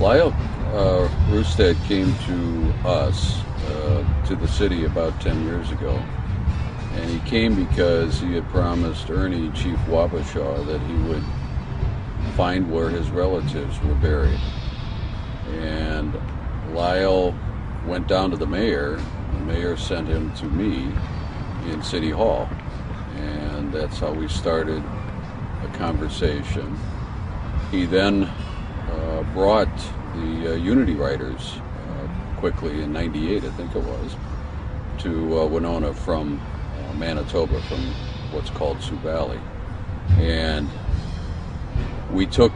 Lyle Rustad came to us, to the city about 10 years ago. And he came because he had promised Ernie, Chief Wabasha, that he would find where his relatives were buried. And Lyle went down to the mayor. The mayor sent him to me in City Hall. And that's how we started a conversation. He then brought the Unity Writers quickly in '98, I think it was, to Winona from Manitoba, from what's called Sioux Valley. And we took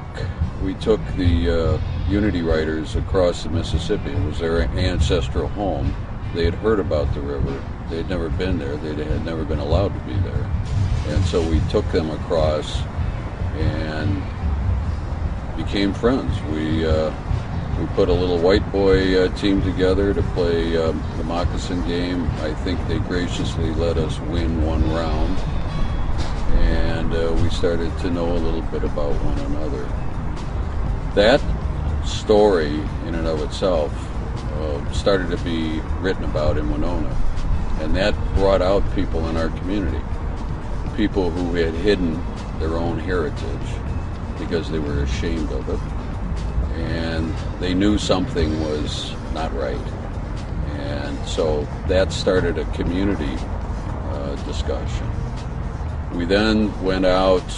the Unity Writers across the Mississippi. It was their ancestral home. They had heard about the river. They had never been there. They had never been allowed to be there. And so we took them across and became friends. We put a little white boy team together to play the moccasin game. I think they graciously let us win one round, and we started to know a little bit about one another. That story in and of itself started to be written about in Winona, and that brought out people in our community, people who had hidden their own heritage because they were ashamed of it, and they knew something was not right. And so that started a community discussion. We then went out.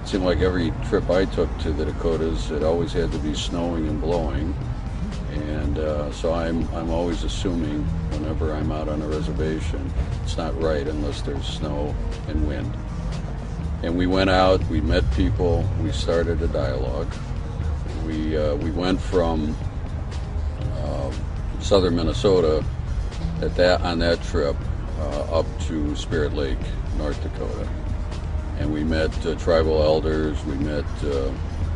It seemed like every trip I took to the Dakotas, it always had to be snowing and blowing. And so I'm always assuming whenever I'm out on a reservation, it's not right unless there's snow and wind. And we went out, we met people, we started a dialogue. We went from southern Minnesota on that trip up to Spirit Lake, North Dakota. And we met tribal elders, we met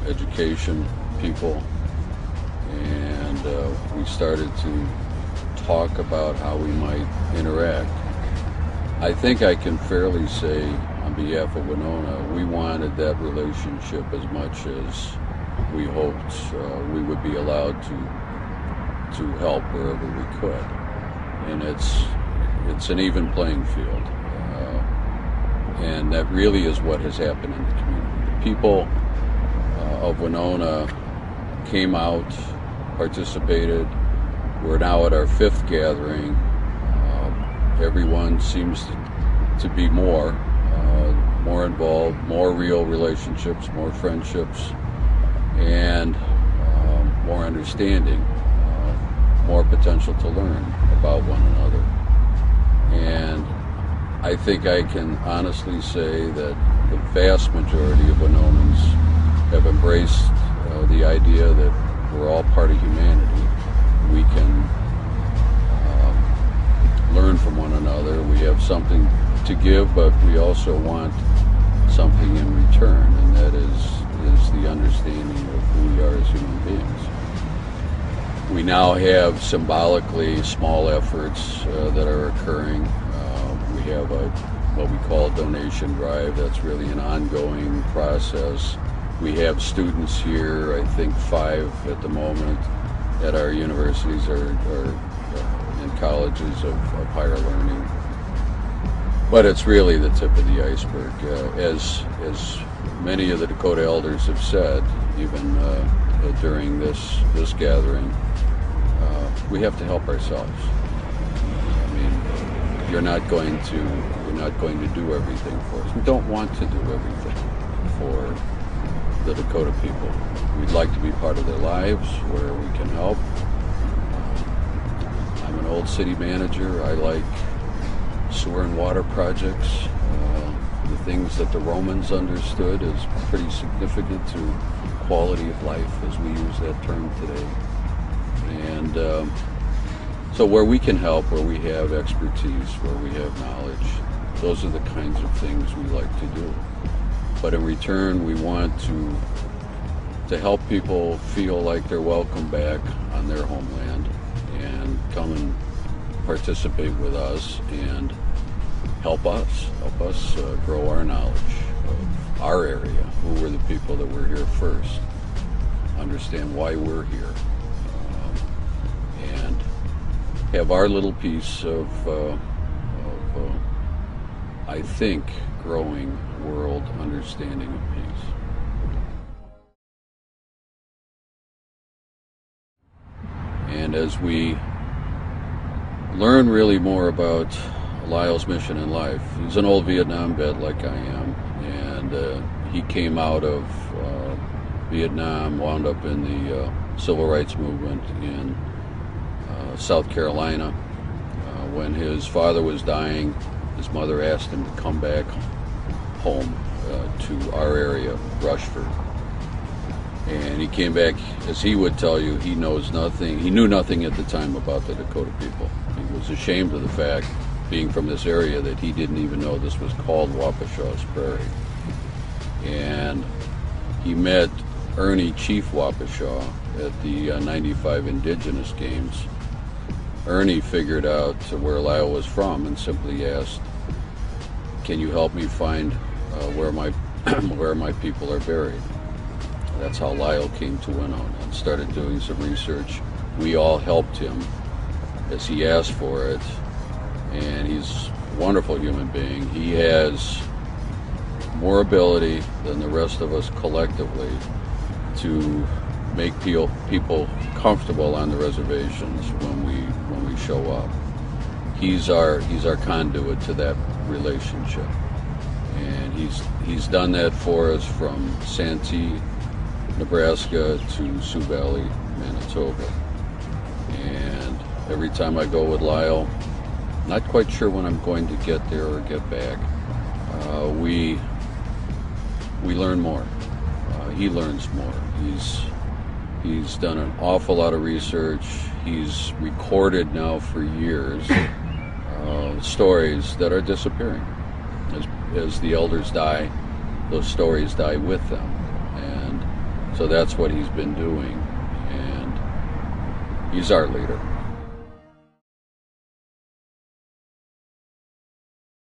education people, and we started to talk about how we might interact. I think I can fairly say on behalf of Winona, we wanted that relationship as much as we hoped we would be allowed to help wherever we could. And it's an even playing field. And that really is what has happened in the community. The people of Winona came out, participated. We're now at our 5th gathering. Everyone seems to be more involved, more real relationships, more friendships, and more understanding, more potential to learn about one another. And I think I can honestly say that the vast majority of Winonans have embraced the idea that we're all part of humanity. We can learn from one another. We have something to give, but we also want something in return, and that is the understanding of who we are as human beings. We now have symbolically small efforts that are occurring. We have what we call a donation drive. That's really an ongoing process. We have students here, I think 5 at the moment, at our universities or in colleges of higher learning. But it's really the tip of the iceberg. As many of the Dakota elders have said, even during this gathering, we have to help ourselves. I mean, you're not going to do everything for us. We don't want to do everything for the Dakota people. We'd like to be part of their lives where we can help. I'm an old city manager. I like sewer and water projects. The things that the Romans understood is pretty significant to quality of life as we use that term today. And so where we can help, where we have expertise, where we have knowledge, those are the kinds of things we like to do. But in return, we want to help people feel like they're welcome back on their homeland and come and participate with us and help us grow our knowledge of our area, who were the people that were here first. understand why we're here, and have our little piece of I think, growing world understanding of peace. And as we learn really more about Lyle's mission in life, he's an old Vietnam vet like I am, and he came out of Vietnam, wound up in the civil rights movement in South Carolina. When his father was dying, his mother asked him to come back home to our area, Rushford. And he came back, as he would tell you, he knows nothing. He knew nothing at the time about the Dakota people. He was ashamed of the fact, being from this area, that he didn't even know this was called Wapashaw's Prairie. And he met Ernie Chief Wapashaw at the 95 Indigenous Games. Ernie figured out where Lyle was from and simply asked, "Can you help me find where my people are buried?" That's how Lyle came to Winona and started doing some research. We all helped him as he asked for it, and he's a wonderful human being. He has more ability than the rest of us collectively to make people comfortable on the reservations when we show up. He's our conduit to that relationship, and he's done that for us from Santee, Nebraska to Sioux Valley, Manitoba. And every time I go with Lyle, not quite sure when I'm going to get there or get back, we learn more. He learns more. He's done an awful lot of research. He's recorded now for years stories that are disappearing. As the elders die, those stories die with them. And so that's what he's been doing. And he's our leader.